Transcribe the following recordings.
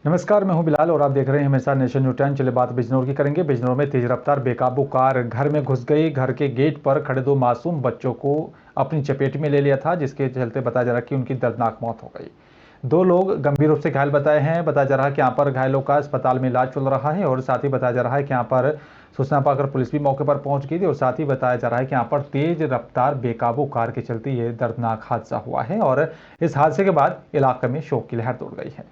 नमस्कार, मैं हूं बिलाल और आप देख रहे हैं हमेशा नेशन न्यूज़ टाइम। चलिए बात बिजनौर की करेंगे। बिजनौर में तेज रफ्तार बेकाबू कार घर में घुस गई। घर के गेट पर खड़े दो मासूम बच्चों को अपनी चपेट में ले लिया था, जिसके चलते बताया जा रहा है कि उनकी दर्दनाक मौत हो गई। दो लोग गंभीर रूप से घायल बताए हैं। बताया जा रहा है कि यहाँ पर घायलों का अस्पताल में इलाज चल रहा है और साथ ही बताया जा रहा है कि यहाँ पर सूचना पाकर पुलिस भी मौके पर पहुंच गई थी और साथ ही बताया जा रहा है कि यहाँ पर तेज रफ्तार बेकाबू कार के चलते ये दर्दनाक हादसा हुआ है और इस हादसे के बाद इलाके में शोक की लहर दौड़ गई है।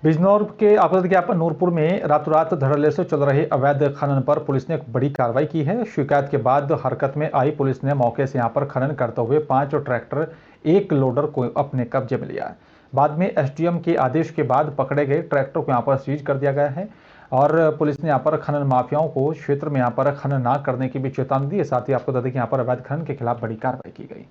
बिजनौर के आपदा ज्ञापन नूरपुर में रातों रात धड़ल्ले से चल रहे अवैध खनन पर पुलिस ने एक बड़ी कार्रवाई की है। शिकायत के बाद हरकत में आई पुलिस ने मौके से यहां पर खनन करते हुए 5 ट्रैक्टर, एक लोडर को अपने कब्जे में लिया है। बाद में एसडीएम के आदेश के बाद पकड़े गए ट्रैक्टर को यहां पर सीज कर दिया गया है और पुलिस ने यहां पर खनन माफियाओं को क्षेत्र में यहां पर खनन न करने की भी चेतावनी दी है। साथ ही आपको बता दें कि यहां पर अवैध खनन के खिलाफ बड़ी कार्रवाई की गई।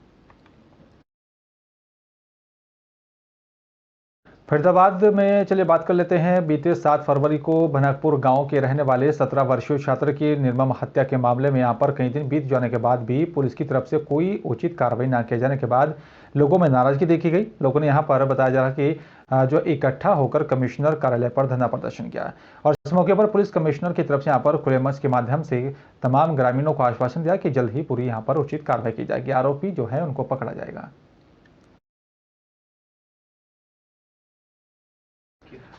फरीदाबाद में चलिए बात कर लेते हैं। बीते 7 फरवरी को भनकपुर गांव के रहने वाले 17 वर्षीय छात्र की निर्मम हत्या के मामले में यहां पर कई दिन बीत जाने के बाद भी पुलिस की तरफ से कोई उचित कार्रवाई न किए जाने के बाद लोगों में नाराजगी देखी गई। लोगों ने यहां पर बताया जा रहा कि जो इकट्ठा होकर कमिश्नर कार्यालय पर धरना प्रदर्शन किया और इस मौके पर पुलिस कमिश्नर की तरफ से यहां पर खुले मंच के माध्यम से तमाम ग्रामीणों को आश्वासन दिया कि जल्द ही पूरी यहां पर उचित कार्रवाई की जाएगी, आरोपी जो है उनको पकड़ा जाएगा।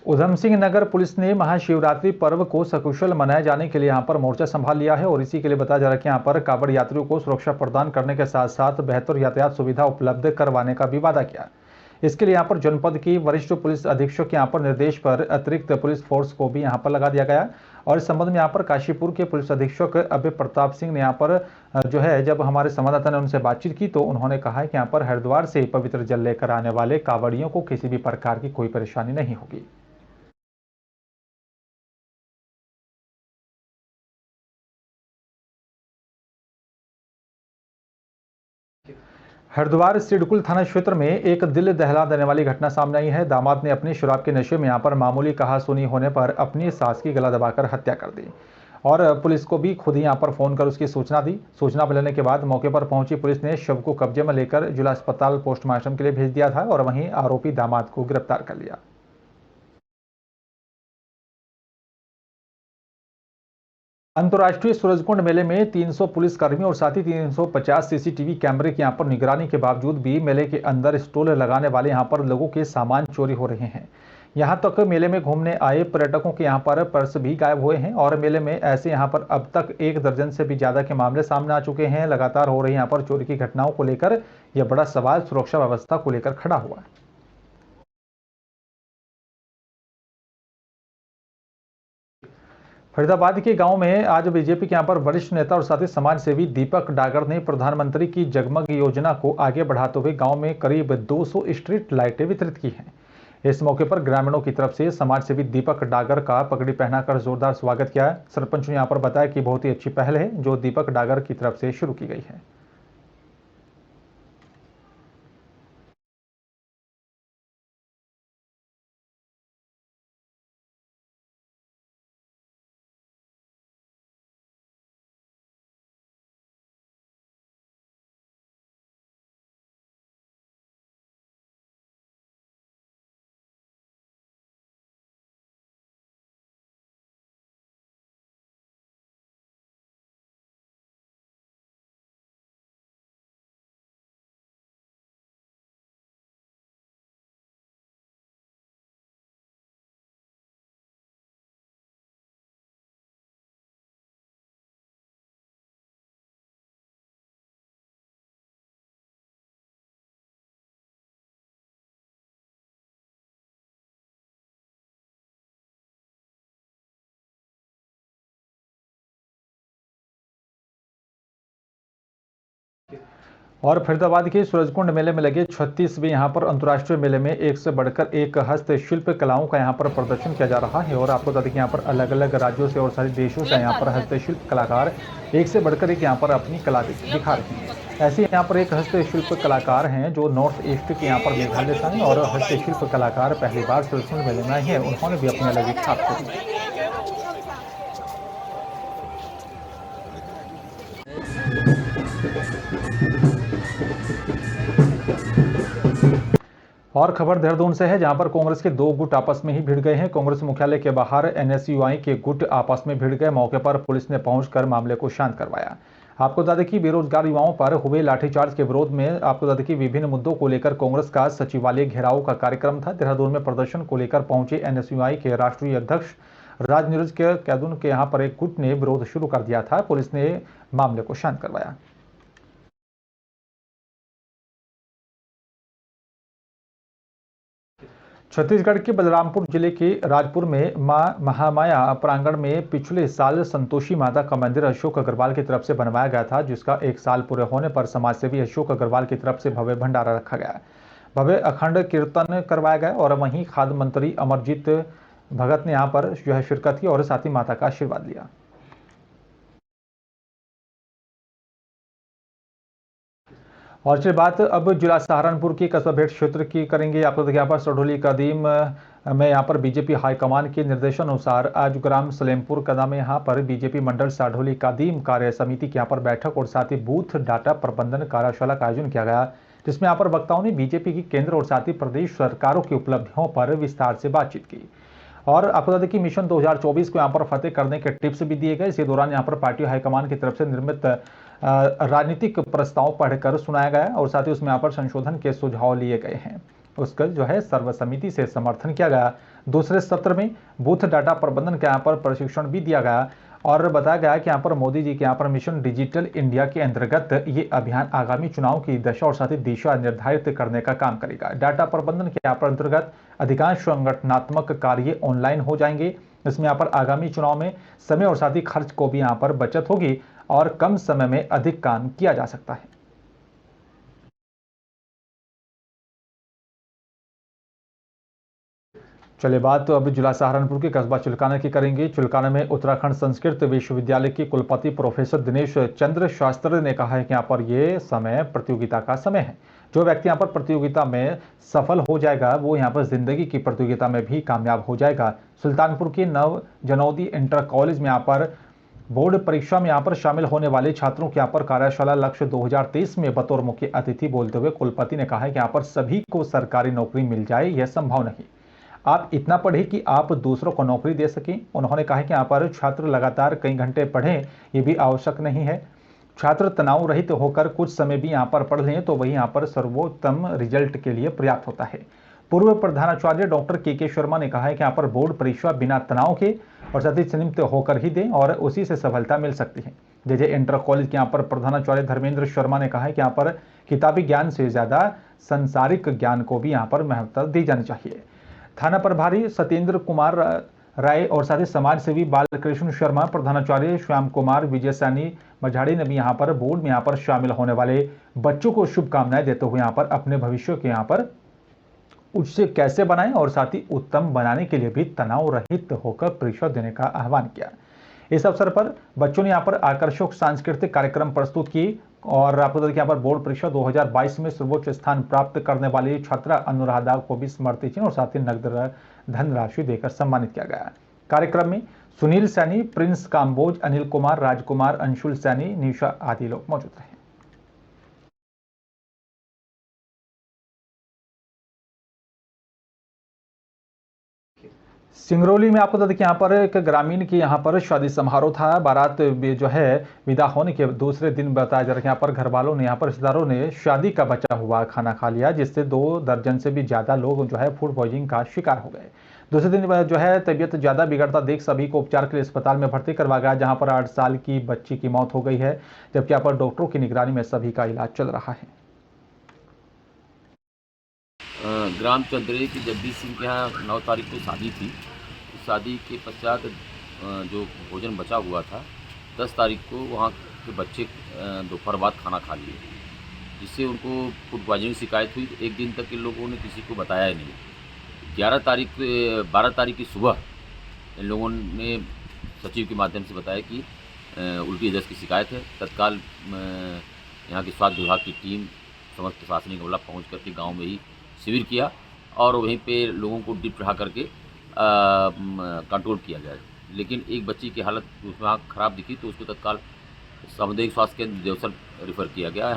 उधम सिंह नगर पुलिस ने महाशिवरात्रि पर्व को सकुशल मनाए जाने के लिए यहां पर मोर्चा संभाल लिया है और इसी के लिए बताया जा रहा है कि यहां पर कांवड़ यात्रियों को सुरक्षा प्रदान करने के साथ साथ बेहतर यातायात सुविधा उपलब्ध करवाने का भी वादा किया। इसके लिए यहां पर जनपद की वरिष्ठ पुलिस अधीक्षक यहां पर निर्देश पर अतिरिक्त पुलिस फोर्स को भी यहां पर लगा दिया गया और इस संबंध में यहां पर काशीपुर के पुलिस अधीक्षक अभय प्रताप सिंह ने यहां पर जो है जब हमारे संवाददाता ने उनसे बातचीत की तो उन्होंने कहा है कि यहां पर हरिद्वार से पवित्र जल लेकर आने वाले कांवड़ियों को किसी भी प्रकार की कोई परेशानी नहीं होगी। हरिद्वार सिडकुल थाना क्षेत्र में एक दिल दहला देने वाली घटना सामने आई है। दामाद ने अपनी शराब के नशे में यहां पर मामूली कहासुनी होने पर अपनी सास की गला दबाकर हत्या कर दी और पुलिस को भी खुद ही यहां पर फोन कर उसकी सूचना दी। सूचना मिलने के बाद मौके पर पहुंची पुलिस ने शव को कब्जे में लेकर जिला अस्पताल पोस्टमार्टम के लिए भेज दिया था और वहीं आरोपी दामाद को गिरफ्तार कर लिया। अंतर्राष्ट्रीय सूरजकुंड मेले में 300 पुलिसकर्मी और साथ ही 350 सीसीटीवी कैमरे की यहां पर निगरानी के बावजूद भी मेले के अंदर स्टॉल लगाने वाले यहां पर लोगों के सामान चोरी हो रहे हैं। यहां तक मेले में घूमने आए पर्यटकों के यहां पर पर्स भी गायब हुए हैं और मेले में ऐसे यहां पर अब तक 1 दर्जन से भी ज्यादा के मामले सामने आ चुके हैं। लगातार हो रही यहां पर चोरी की घटनाओं को लेकर यह बड़ा सवाल सुरक्षा व्यवस्था को लेकर खड़ा हुआ है। फरीदाबाद के गांव में आज बीजेपी के यहां पर वरिष्ठ नेता और साथ ही समाज सेवी दीपक डागर ने प्रधानमंत्री की जगमग योजना को आगे बढ़ाते हुए गांव में करीब 200 स्ट्रीट लाइटें वितरित की हैं। इस मौके पर ग्रामीणों की तरफ से समाज सेवी दीपक डागर का पगड़ी पहनाकर जोरदार स्वागत किया है। सरपंच ने यहां पर बताया कि बहुत ही अच्छी पहल है जो दीपक डागर की तरफ से शुरू की गई है। और फरीदाबाद के सूरजकुंड मेले में लगे 36वें यहाँ पर अंतर्राष्ट्रीय मेले में एक से बढ़कर एक हस्तशिल्प कलाओं का यहाँ पर प्रदर्शन किया जा रहा है और आपको बता दें कि यहाँ पर अलग अलग राज्यों से और सारे देशों से यहाँ पर हस्तशिल्प कलाकार एक से बढ़कर एक यहाँ पर अपनी कला दिखा रहे हैं। ऐसे यहाँ पर एक हस्तशिल्प कलाकार हैं जो नॉर्थ ईस्ट के यहाँ पर मेघालय से हैं और हस्तशिल्प कलाकार पहली बार सूरजकुंड मेले में आए हैं। उन्होंने भी अपनी अलग छाप छोड़ी। और खबर देहरादून से है, जहां पर कांग्रेस के दो गुट आपस में ही भिड़ गए हैं। कांग्रेस मुख्यालय के बाहर एनएसयूआई के गुट आपस में भिड़ गए। मौके पर पुलिस ने पहुंचकर मामले को शांत करवाया। आपको बता दें कि बेरोजगार युवाओं पर हुए लाठीचार्ज के विरोध में आपको बता दें कि विभिन्न मुद्दों को लेकर कांग्रेस का सचिवालय घेराव का कार्यक्रम था। देहरादून में प्रदर्शन को लेकर पहुंचे एनएसयूआई के राष्ट्रीय अध्यक्ष राजनीरज के कैदून के यहां पर एक गुट ने विरोध शुरू कर दिया था। पुलिस ने मामले को शांत करवाया। छत्तीसगढ़ के बलरामपुर जिले के राजपुर में मां महामाया प्रांगण में पिछले साल संतोषी माता का मंदिर अशोक अग्रवाल की तरफ से बनवाया गया था, जिसका एक साल पूरे होने पर समाजसेवी अशोक अग्रवाल की तरफ से भव्य भंडारा रखा गया। भव्य अखंड कीर्तन करवाया गया और वहीं खाद्य मंत्री अमरजीत भगत ने यहां पर जो है शिरकत की और साथ ही माता का आशीर्वाद लिया। और चलिए बात अब जिला सहारनपुर की कस्बा भेट क्षेत्र की करेंगे। आपको देखिए यहाँ पर सडोली कदीम में यहाँ पर बीजेपी हाईकमान के निर्देशानुसार आज ग्राम सलेमपुर कदा में यहाँ पर बीजेपी मंडल साढोली कदीम कार्य समिति की यहाँ पर बैठक और साथ ही बूथ डाटा प्रबंधन कार्यशाला का आयोजन किया गया, जिसमें यहाँ पर वक्ताओं ने बीजेपी की केंद्र और साथ ही प्रदेश सरकारों की उपलब्धियों पर विस्तार से बातचीत की। और आपको बता दें कि मिशन 2024 को यहाँ पर फतेह करने के टिप्स भी दिए गए। इसी दौरान यहाँ पर पार्टी हाईकमान की तरफ से निर्मित राजनीतिक प्रस्ताव पढ़कर सुनाया गया और साथ ही उसमें यहाँ पर संशोधन के सुझाव लिए गए हैं। उसका जो है सर्वसम्मति से समर्थन किया गया। दूसरे सत्र में बूथ डाटा प्रबंधन के यहाँ पर प्रशिक्षण भी दिया गया और बताया गया कि यहाँ पर मोदी जी के यहाँ पर मिशन डिजिटल इंडिया के अंतर्गत ये अभियान आगामी चुनाव की दशा और साथ ही दिशा निर्धारित करने का काम करेगा। डाटा प्रबंधन के यहाँ पर अंतर्गत अधिकांश संगठनात्मक कार्य ऑनलाइन हो जाएंगे। इसमें यहाँ पर आगामी चुनाव में समय और साथ ही खर्च को भी यहाँ पर बचत होगी और कम समय में अधिक काम किया जा सकता है। चलिए बात तो अब जिला सहारनपुर के कस्बा चुलकाना की करेंगे। चुलकाना में उत्तराखंड संस्कृत विश्वविद्यालय के कुलपति प्रोफेसर दिनेश चंद्र शास्त्री ने कहा है कि यहाँ पर ये समय प्रतियोगिता का समय है। जो व्यक्ति यहाँ पर प्रतियोगिता में सफल हो जाएगा वो यहाँ पर जिंदगी की प्रतियोगिता में भी कामयाब हो जाएगा। सुल्तानपुर के नव जनौदी इंटर कॉलेज में यहाँ पर बोर्ड परीक्षा में यहाँ पर शामिल होने वाले छात्रों के यहाँ पर कार्यशाला लक्ष्य 2023 में बतौर मुख्य अतिथि बोलते हुए कुलपति ने कहा है कि यहाँ पर सभी को सरकारी नौकरी मिल जाए यह संभव नहीं। आप इतना पढ़ें कि आप दूसरों को नौकरी दे सकें। उन्होंने कहा कि यहाँ पर छात्र लगातार कई घंटे पढ़ें ये भी आवश्यक नहीं है। छात्र तनाव रहित होकर कुछ समय भी यहाँ पर पढ़ लें तो वही यहाँ पर सर्वोत्तम रिजल्ट के लिए पर्याप्त होता है। पूर्व प्रधानाचार्य डॉक्टर के शर्मा ने कहा है कि यहाँ पर बोर्ड परीक्षा बिना तनाव के और साथ ही संयमित होकर ही दें और उसी से सफलता मिल सकती है। जे इंटर कॉलेज के यहाँ पर प्रधानाचार्य धर्मेंद्र शर्मा ने कहा है कि यहाँ पर किताबी ज्ञान से ज्यादा संसारिक ज्ञान को भी यहाँ पर महत्वता दी जानी चाहिए। थाना प्रभारी सत्येंद्र कुमार राय और साथ ही समाज सेवी बालकृष्ण शर्मा, प्रधानाचार्य श्याम कुमार विजय सैनी मझाड़ी ने भी यहाँ पर बोर्ड में यहाँ पर शामिल होने वाले बच्चों को शुभकामनाएं देते हुए यहाँ पर अपने भविष्य के यहाँ पर उसे कैसे बनाएं और साथ ही उत्तम बनाने के लिए भी तनाव रहित होकर परीक्षा देने का आह्वान किया। इस अवसर पर बच्चों ने यहाँ पर आकर्षक सांस्कृतिक कार्यक्रम प्रस्तुत किए और आपको बता दें कि यहाँ पर बोर्ड परीक्षा 2022 में सर्वोच्च स्थान प्राप्त करने वाली छात्रा अनुराधा को भी स्मृति चिन्ह और साथ ही नकद धनराशि देकर सम्मानित किया गया। कार्यक्रम में सुनील सैनी, प्रिंस काम्बोज, अनिल कुमार, राजकुमार, अंशुल सैनी, निशा आदि लोग मौजूद रहे। सिंगरौली में आपको बता दें कि यहाँ पर एक ग्रामीण की यहाँ पर शादी समारोह था। बारात जो है विदा होने के दूसरे दिन बताया जा रहा है यहाँ पर घर वालों ने यहाँ पर रिश्तेदारों ने शादी का बचा हुआ खाना खा लिया, जिससे 2 दर्जन से भी ज्यादा लोग जो है फूड पॉइजनिंग का शिकार हो गए। दूसरे दिन जो है तबीयत ज्यादा बिगड़ता देख सभी को उपचार के लिए अस्पताल में भर्ती करवाया गया, जहाँ पर 8 साल की बच्ची की मौत हो गई है, जबकि यहाँ पर डॉक्टरों की निगरानी में सभी का इलाज चल रहा है। ग्राम चंद्रे की जगदीश सिंह के यहाँ 9 तारीख को शादी थी। शादी के पश्चात जो भोजन बचा हुआ था 10 तारीख को वहाँ के बच्चे दोपहर बाद खाना खा लिए, जिससे उनको फूड पॉइजनिंग शिकायत हुई। एक दिन तक इन लोगों ने किसी को बताया ही नहीं। 12 तारीख की सुबह इन लोगों ने सचिव के माध्यम से बताया कि उल्टी दस्त की शिकायत है। तत्काल यहाँ की स्वास्थ्य विभाग की टीम समस्त प्रशासनिक अमला पहुँच करके गाँव में ही शिविर किया और वहीं पे लोगों को ड्रिप चढ़ा करके कंट्रोल किया गया। लेकिन एक बच्ची की हालत उसमें खराब दिखी तो उसको तत्काल सामुदायिक स्वास्थ्य केंद्र देवसर रेफर किया गया।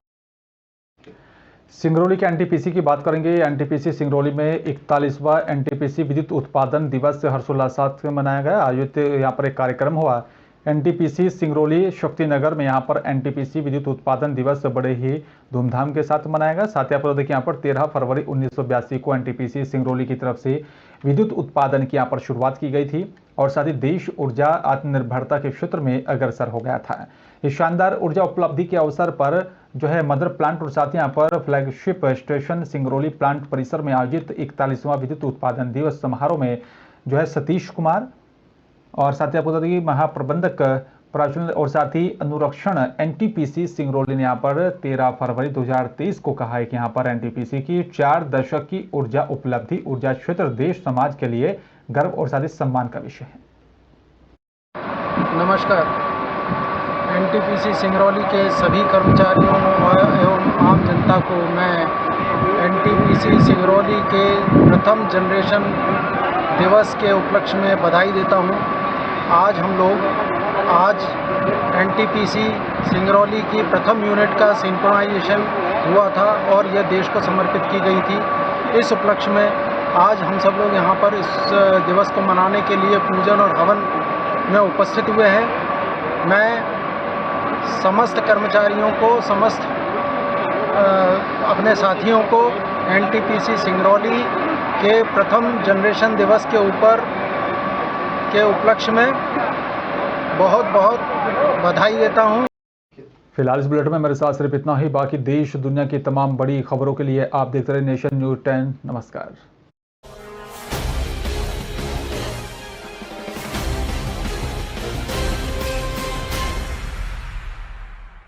सिंगरौली के एनटीपीसी की बात करेंगे। एनटीपीसी सिंगरौली में 41वां एनटीपीसी विद्युत उत्पादन दिवस हर्षोल्लास साथ मनाया गया। आयोजित यहाँ पर एक कार्यक्रम हुआ। एनटीपीसी सिंगरौली शक्तिनगर में यहाँ पर एनटीपीसी विद्युत उत्पादन दिवस बड़े ही धूमधाम के साथ मनाया गया। साथ ही आप देखिए यहाँ पर 13 फरवरी 1982 को एनटीपीसी सिंगरौली की तरफ से विद्युत उत्पादन की यहाँ पर शुरुआत की गई थी और साथ ही देश ऊर्जा आत्मनिर्भरता के क्षेत्र में अग्रसर हो गया था। इस शानदार ऊर्जा उपलब्धि के अवसर पर जो है मदर प्लांट और साथ ही यहाँ पर फ्लैगशिप स्टेशन सिंगरौली प्लांट परिसर में आयोजित 41वां विद्युत उत्पादन दिवस समारोह में जो है सतीश कुमार और साथ ही आपको बता दें कि महाप्रबंधक प्राचुल और साथ ही अनुरक्षण एनटीपीसी सिंगरौली ने यहाँ पर 13 फरवरी 2023 को कहा है कि यहाँ पर एनटीपीसी की 4 दशक की ऊर्जा उपलब्धि ऊर्जा क्षेत्र देश समाज के लिए गर्व और साथ ही सम्मान का विषय है। नमस्कार। एनटीपीसी सिंगरौली के सभी कर्मचारियों एवं आम जनता को मैं एनटीपीसी सिंगरौली के प्रथम जनरेशन दिवस के उपलक्ष्य में बधाई देता हूं। आज एनटीपीसी सिंगरौली की प्रथम यूनिट का सिंक्रोनाइजेशन हुआ था और यह देश को समर्पित की गई थी। इस उपलक्ष्य में आज हम सब लोग यहाँ पर इस दिवस को मनाने के लिए पूजन और हवन में उपस्थित हुए हैं। मैं समस्त कर्मचारियों को, समस्त अपने साथियों को एनटीपीसी सिंगरौली के प्रथम जनरेशन दिवस के उपलक्ष्य में बहुत बहुत बधाई देता हूं। फिलहाल इस बुलेटिन में मेरे साथ सिर्फ इतना ही। बाकी देश दुनिया की तमाम बड़ी खबरों के लिए आप देखते रहे नेशन न्यूज़ 10। नमस्कार।